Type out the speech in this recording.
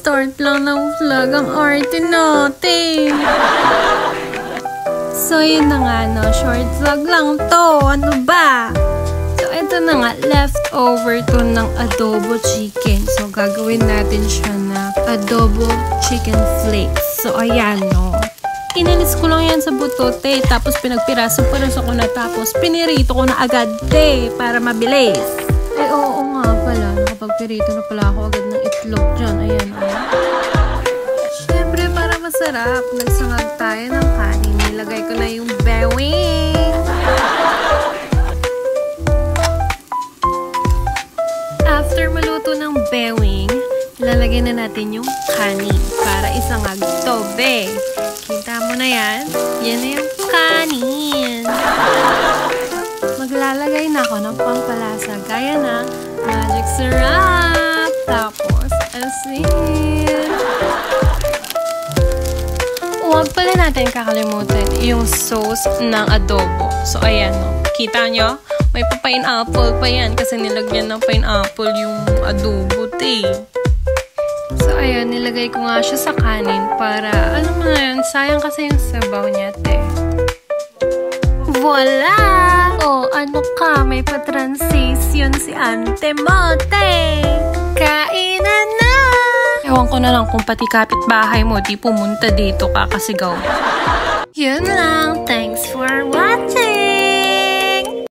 Kaka-start lang ng vlog ang arte natin. So, yun na nga, no? Short vlog lang to. Ano ba? So, ito na nga. Leftover to ng adobo chicken. So, gagawin natin siya na adobo chicken flakes. So, ayan, no? Inalis ko lang yan sa butote. Tapos, pinagpiraso-piraso ko na. Tapos, pinirito ko na agad, para mabilis. Ay, oo nga pala. Nakapagpirito na pala ako agad ng itlog dyan. Ayan, Siyempre, para masarap, nagsangag tayo ng kanin. Nilagay ko na yung bewing. After maluto ng bewing, lalagyan na natin yung kanin para isangag to, Kita mo na yan? Yan na yung kanin. Maglalagay na ako ng pampalasa gaya ng magic syrup, tapos asin. Huwag pala natin kakalimutan yung sauce ng adobo. So, ayan, no? Kita nyo? May pa-pineapple pa yan kasi nilagyan ng pineapple yung adobo, So, ayan, nilagay ko nga siya sa kanin para, alam mo na yun, sayang kasi yung sabaw niya, Voila! Oh, ano ka? May pa-transition si Ante Mote! Kainan na! Ewan ko na lang kung pati kapitbahay mo di pumunta dito kakasigaw. Yun lang. Thanks for watching!